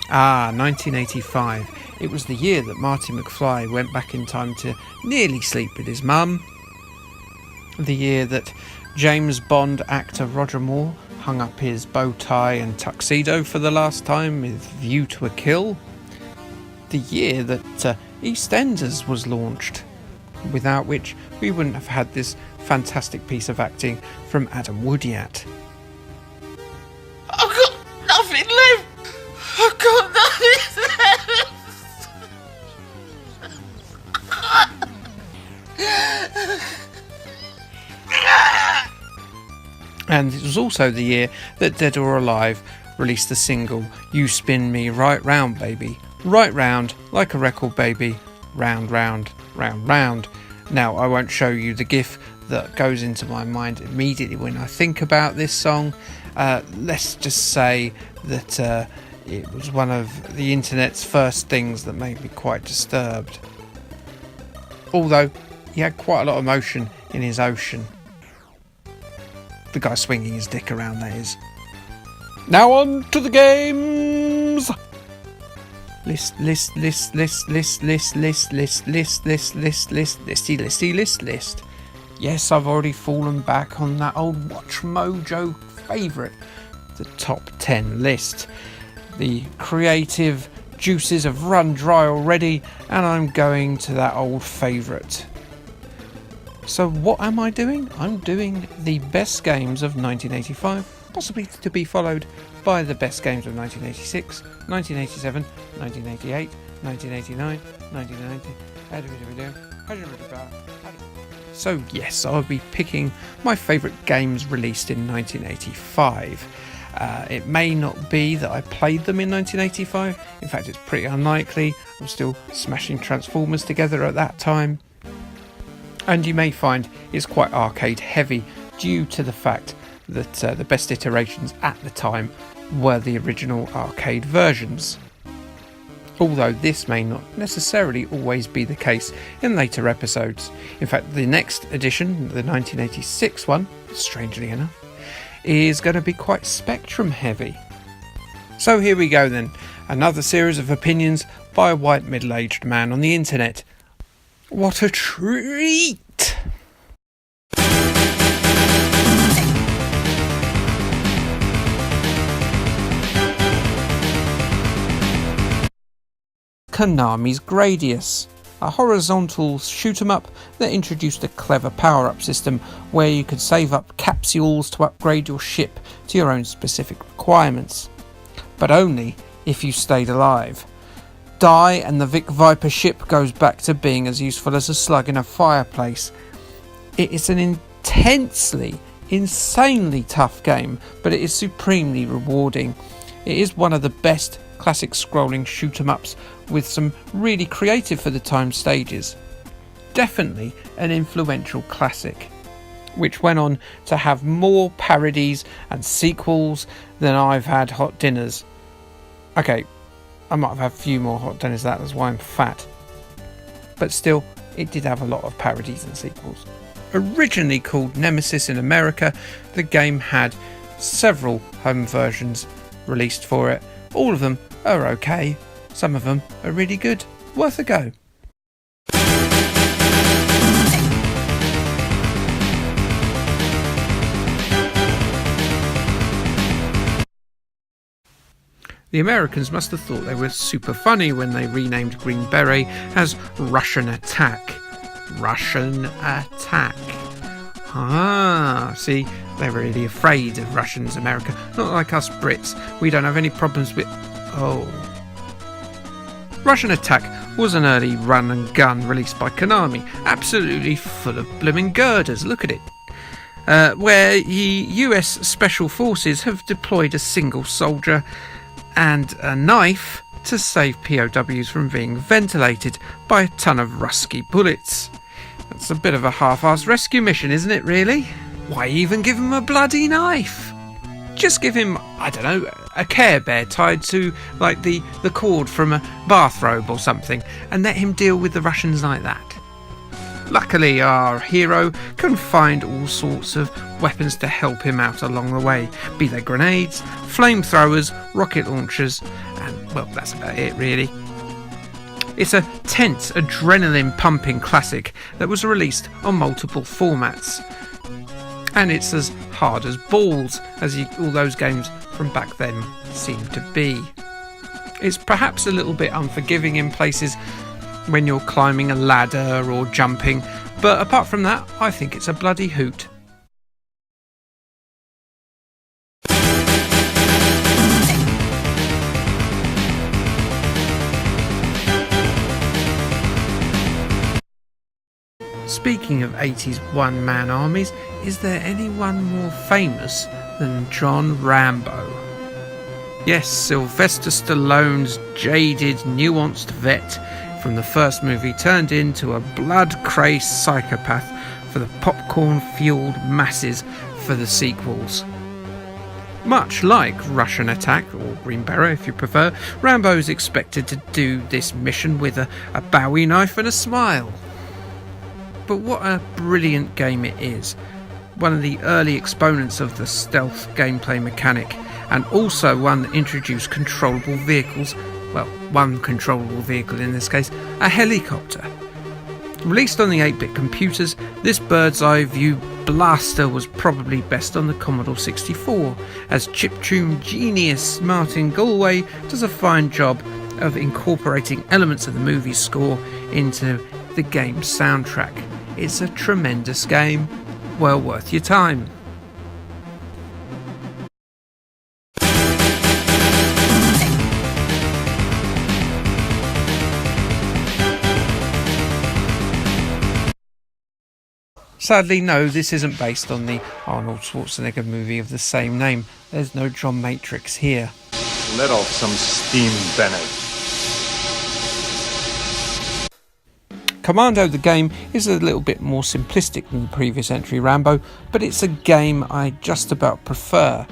1985. It was the year that Marty McFly went back in time to nearly sleep with his mum. The year that James Bond actor Roger Moore hung up his bow tie and tuxedo for the last time with View to a Kill. The year that EastEnders was launched, without which we wouldn't have had this fantastic piece of acting from Adam Woodyat. I've got nothing left! I've got nothing left! And it was also the year that Dead or Alive released the single You Spin Me Right Round Baby, right round like a record baby, round round round round. Now I won't show you the gif that goes into my mind immediately when I think about this song. Let's just say that it was one of the internet's first things that made me quite disturbed. Although he had quite a lot of motion in his ocean. The guy swinging his dick around, that is. Now on to the games! List, list. Yes, I've already fallen back on that old Watch Mojo favourite, the top 10 list. The creative juices have run dry already, and I'm going to that old favourite. So what am I doing? I'm doing the best games of 1985, possibly to be followed by the best games of 1986, 1987, 1988, 1989, 1990. So yes, I'll be picking my favourite games released in 1985. It may not be that I played them in 1985. In fact, it's pretty unlikely. I'm still smashing Transformers together at that time. And you may find it's quite arcade heavy due to the fact that the best iterations at the time were the original arcade versions. Although this may not necessarily always be the case in later episodes. In fact, the next edition, the 1986 one, strangely enough, is going to be quite Spectrum heavy. So here we go then, another series of opinions by a white middle-aged man on the internet. What a treat! Konami's Gradius, a horizontal shoot-'em-up that introduced a clever power-up system where you could save up capsules to upgrade your ship to your own specific requirements, but only if you stayed alive. Die and the Vic Viper ship goes back to being as useful as a slug in a fireplace. It is an insanely tough game, but it is supremely rewarding. It is one of the best classic scrolling shoot-'em-ups with some really creative for the time stages. Definitely an influential classic, which went on to have more parodies and sequels than I've had hot dinners. Okay, I might have had a few more hot dinners, that's why I'm fat. But still, it did have a lot of parodies and sequels. Originally called Nemesis in America, the game had several home versions released for it. All of them are okay, some of them are really good, worth a go. The Americans must have thought they were super funny when they renamed Green Beret as Russian Attack. Russian Attack. See, they're really afraid of Russians, America. Not like us Brits, we don't have any problems with... Russian Attack was an early run and gun released by Konami, absolutely full of blimmin' girders, look at it. Where the US Special Forces have deployed a single soldier and a knife to save POWs from being ventilated by a ton of Rusky bullets. That's a bit of a half-assed rescue mission, isn't it, really? Why even give him a bloody knife? Just give him, I don't know, a Care Bear tied to, like, the cord from a bathrobe or something, and let him deal with the Russians like that. Luckily, our hero can find all sorts of weapons to help him out along the way, be they grenades, flamethrowers, rocket launchers, and well, that's about it really. It's a tense, adrenaline-pumping classic that was released on multiple formats. And it's as hard as balls, as all those games from back then seem to be. It's perhaps a little bit unforgiving in places when you're climbing a ladder or jumping, but apart from that, I think it's a bloody hoot. Speaking of 80s one-man armies, is there anyone more famous than John Rambo? Yes, Sylvester Stallone's jaded, nuanced vet from the first movie turned into a blood-crazed psychopath for the popcorn-fueled masses for the sequels. Much like Russian Attack, or Green Beret if you prefer, Rambo's expected to do this mission with a Bowie knife and a smile. But what a brilliant game it is. One of the early exponents of the stealth gameplay mechanic, and also one that introduced controllable vehicles, well, one controllable vehicle in this case, a helicopter. Released on the 8-bit computers, this bird's eye view blaster was probably best on the Commodore 64, as chiptune genius Martin Galway does a fine job of incorporating elements of the movie's score into the game's soundtrack. It's a tremendous game, well worth your time. Sadly, no, this isn't based on the Arnold Schwarzenegger movie of the same name. There's no John Matrix here. Let off some steam, Bennett. Commando the game is a little bit more simplistic than the previous entry Rambo, but it's a game I just about prefer.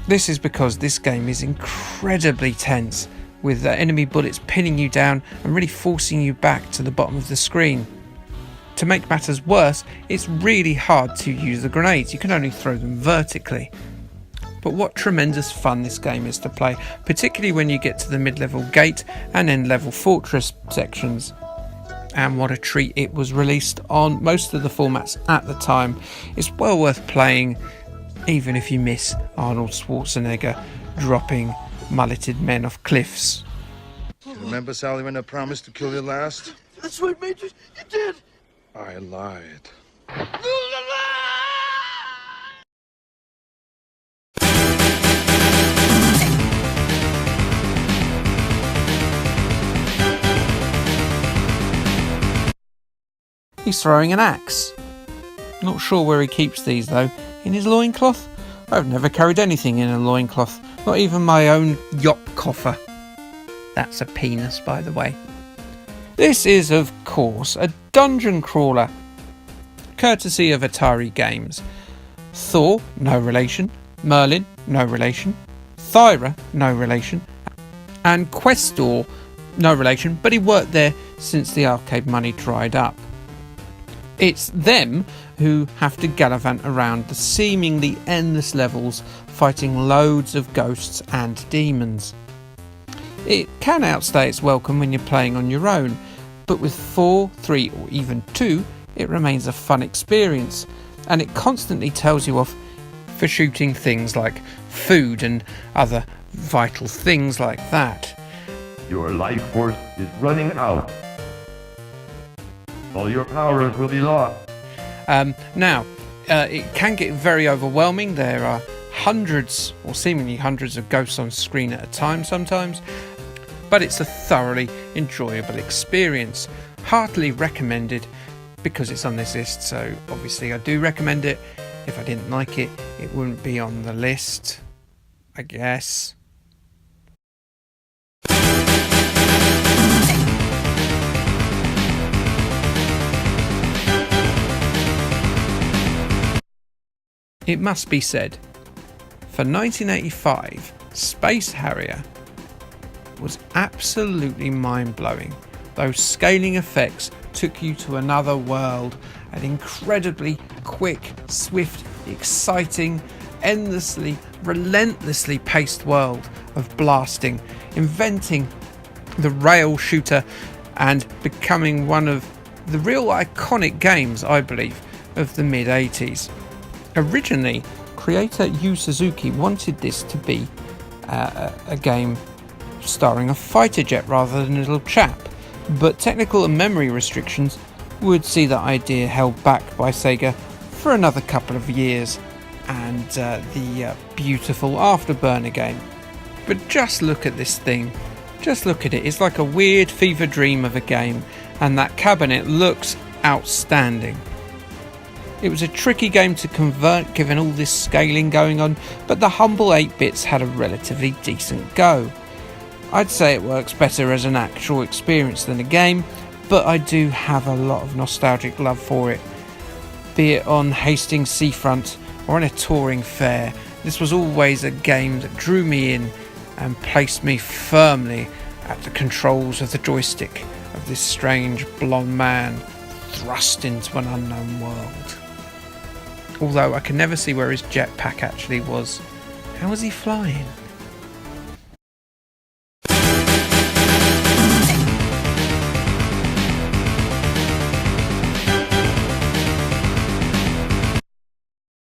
This is because this game is incredibly tense, with enemy bullets pinning you down and really forcing you back to the bottom of the screen. To make matters worse, it's really hard to use the grenades, you can only throw them vertically. But what tremendous fun this game is to play, particularly when you get to the mid-level gate and end-level fortress sections. And what a treat it was released on most of the formats at the time. It's well worth playing, even if you miss Arnold Schwarzenegger dropping mulleted men off cliffs. Remember, Sally, when I promised to kill you last? That's right, Major. You did. I lied. He's throwing an axe. Not sure where he keeps these though. In his loincloth? I've never carried anything in a loincloth, not even my own yacht coffer. That's a penis, by the way. This is, of course, a dungeon crawler, courtesy of Atari Games. Thor, no relation. Merlin, no relation. Thyra, no relation. And Questor, no relation, but he worked there since the arcade money dried up. It's them who have to gallivant around the seemingly endless levels, fighting loads of ghosts and demons. It can outstay its welcome when you're playing on your own, but with 4, 3 or even 2, it remains a fun experience, and it constantly tells you off for shooting things like food and other vital things like that. Your life force is running out. All your powers will be lost. Now, it can get very overwhelming. There are hundreds, or seemingly hundreds, of ghosts on screen at a time sometimes, but it's a thoroughly enjoyable experience. Heartily recommended because it's on this list, so obviously I do recommend it. If I didn't like it, it wouldn't be on the list, I guess. It must be said, for 1985, Space Harrier was absolutely mind-blowing. Those scaling effects took you to another world, an incredibly quick, swift, exciting endlessly, relentlessly paced world of blasting, inventing the rail shooter and becoming one of the real iconic games, I believe, of the mid-80s. Originally, creator Yu Suzuki wanted this to be a game starring a fighter jet rather than a little chap, but technical and memory restrictions would see that idea held back by Sega for another couple of years, and the beautiful Afterburner game. But just look at this thing, just look at it, it's like a weird fever dream of a game, and that cabinet looks outstanding. It was a tricky game to convert given all this scaling going on, but the humble 8-bits had a relatively decent go. I'd say it works better as an actual experience than a game, but I do have a lot of nostalgic love for it. Be it on Hastings Seafront or on a touring fair, this was always a game that drew me in and placed me firmly at the controls of the joystick of this strange blonde man thrust into an unknown world. Although I can never see where his jetpack actually was. How was he flying?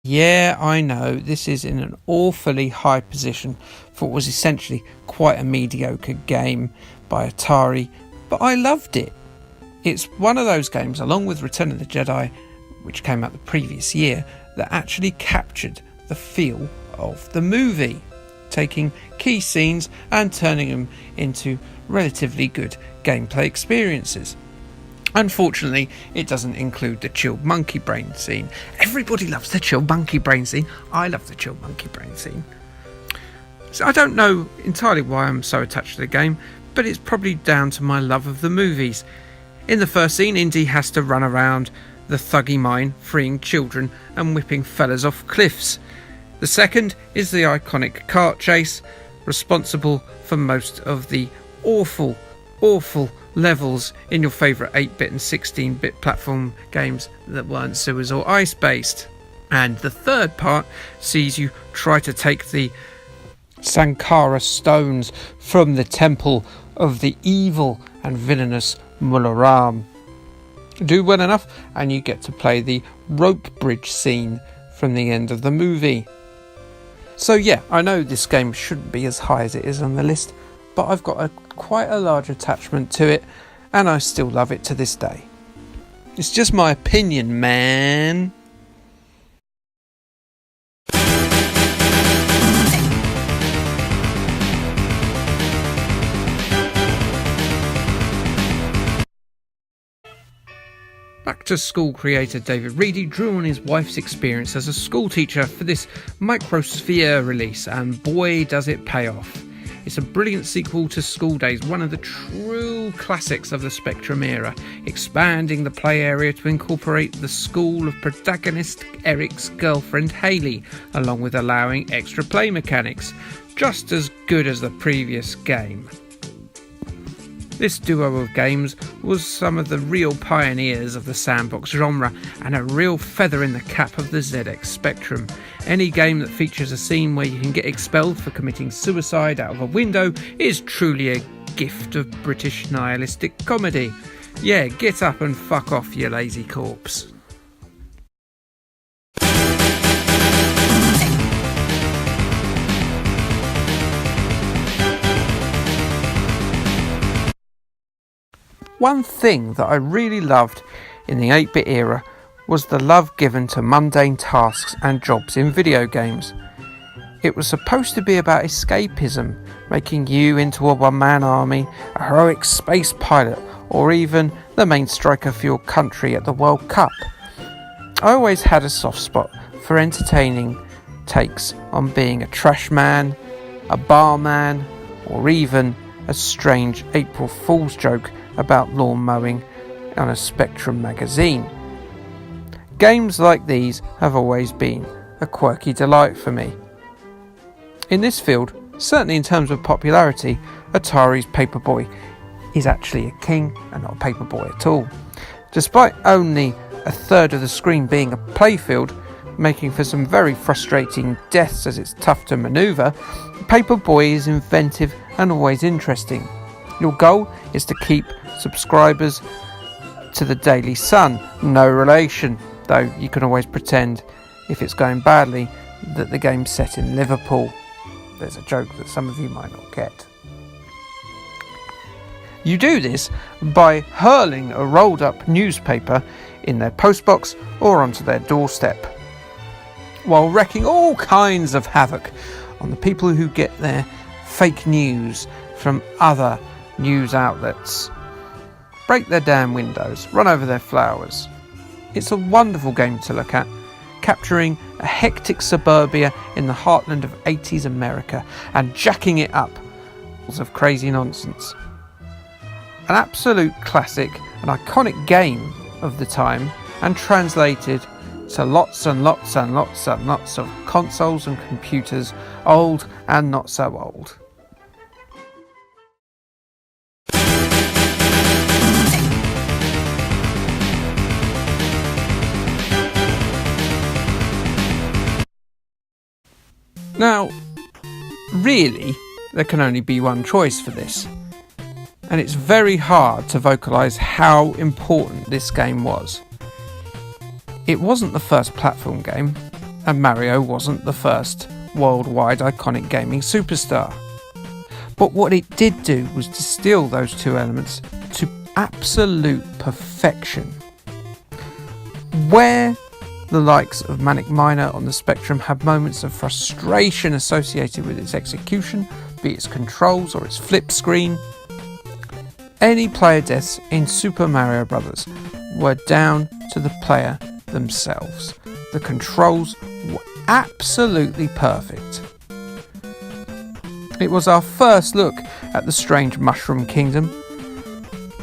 Yeah, I know, this is in an awfully high position for what was essentially quite a mediocre game by Atari, but I loved it. It's one of those games, along with Return of the Jedi, which came out the previous year, that actually captured the feel of the movie, taking key scenes and turning them into relatively good gameplay experiences. Unfortunately, it doesn't include the chilled monkey brain scene. Everybody loves the chilled monkey brain scene. I love the chilled monkey brain scene. So I don't know entirely why I'm so attached to the game, but it's probably down to my love of the movies. In the first scene, Indy has to run around the thuggy mine, freeing children and whipping fellas off cliffs. The second is the iconic kart chase, responsible for most of the awful levels in your favourite 8-bit and 16-bit platform games that weren't sewers or ice based. And the third part sees you try to take the Sankara stones from the temple of the evil and villainous Mularam. Do well enough and you get to play the rope bridge scene from the end of the movie. So yeah, I know this game shouldn't be as high as it is on the list, but I've got quite a large attachment to it, and I still love it to this day. It's just my opinion, man. Back to School creator David Reedy drew on his wife's experience as a school teacher for this Microsphere release, and boy does it pay off. It's a brilliant sequel to School Days, one of the true classics of the Spectrum era, expanding the play area to incorporate the school of protagonist Eric's girlfriend Hayley, along with allowing extra play mechanics, just as good as the previous game. This duo of games was some of the real pioneers of the sandbox genre and a real feather in the cap of the ZX Spectrum. Any game that features a scene where you can get expelled for committing suicide out of a window is truly a gift of British nihilistic comedy. Yeah, get up and fuck off, you lazy corpse. One thing that I really loved in the 8-bit era was the love given to mundane tasks and jobs in video games. It was supposed to be about escapism, making you into a one-man army, a heroic space pilot, or even the main striker for your country at the World Cup. I always had a soft spot for entertaining takes on being a trash man, a barman, or even a strange April Fool's joke about lawn mowing on a Spectrum magazine. Games like these have always been a quirky delight for me. In this field, certainly in terms of popularity, Atari's Paperboy is actually a king and not a Paperboy at all. Despite only a third of the screen being a playfield, making for some very frustrating deaths as it's tough to manoeuvre, Paperboy is inventive and always interesting. Your goal is to keep subscribers to the Daily Sun, no relation, though you can always pretend, if it's going badly, that the game's set in Liverpool. There's a joke that some of you might not get. You do this by hurling a rolled up newspaper in their postbox or onto their doorstep, while wreaking all kinds of havoc on the people who get their fake news from other news outlets. Break their damn windows, run over their flowers. It's a wonderful game to look at, capturing a hectic suburbia in the heartland of 80s America and jacking it up of crazy nonsense. An absolute classic, an iconic game of the time, and translated to lots and lots and lots and lots of consoles and computers, old and not so old. Now, really, there can only be one choice for this, and it's very hard to vocalise how important this game was. It wasn't the first platform game, and Mario wasn't the first worldwide iconic gaming superstar. But what it did do was distill those two elements to absolute perfection. Where the likes of Manic Miner on the Spectrum had moments of frustration associated with its execution, be it its controls or its flip screen, any player deaths in Super Mario Bros. Were down to the player themselves. The controls were absolutely perfect. It was our first look at the strange Mushroom Kingdom,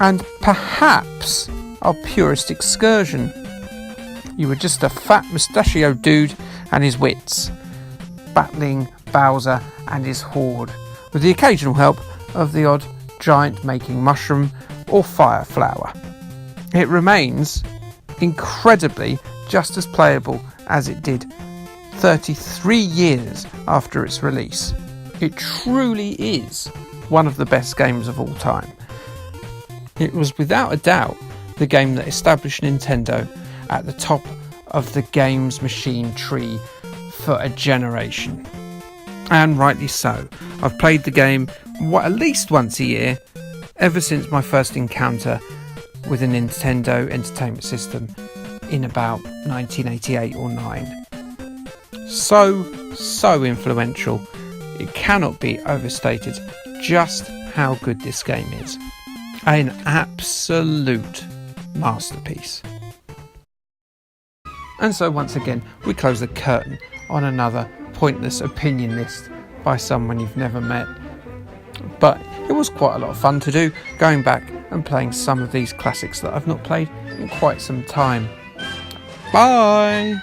and perhaps our purest excursion. You were just a fat mustachioed dude and his wits, battling Bowser and his horde, with the occasional help of the odd giant making mushroom or fire flower. It remains incredibly just as playable as it did 33 years after its release. It truly is one of the best games of all time. It was without a doubt the game that established Nintendo at the top of the games machine tree for a generation. And rightly so. I've played the game at least once a year ever since my first encounter with a Nintendo Entertainment System in about 1988 or 9. So influential. It cannot be overstated just how good this game is. An absolute masterpiece. And so once again, we close the curtain on another pointless opinion list by someone you've never met. But it was quite a lot of fun to do, going back and playing some of these classics that I've not played in quite some time. Bye!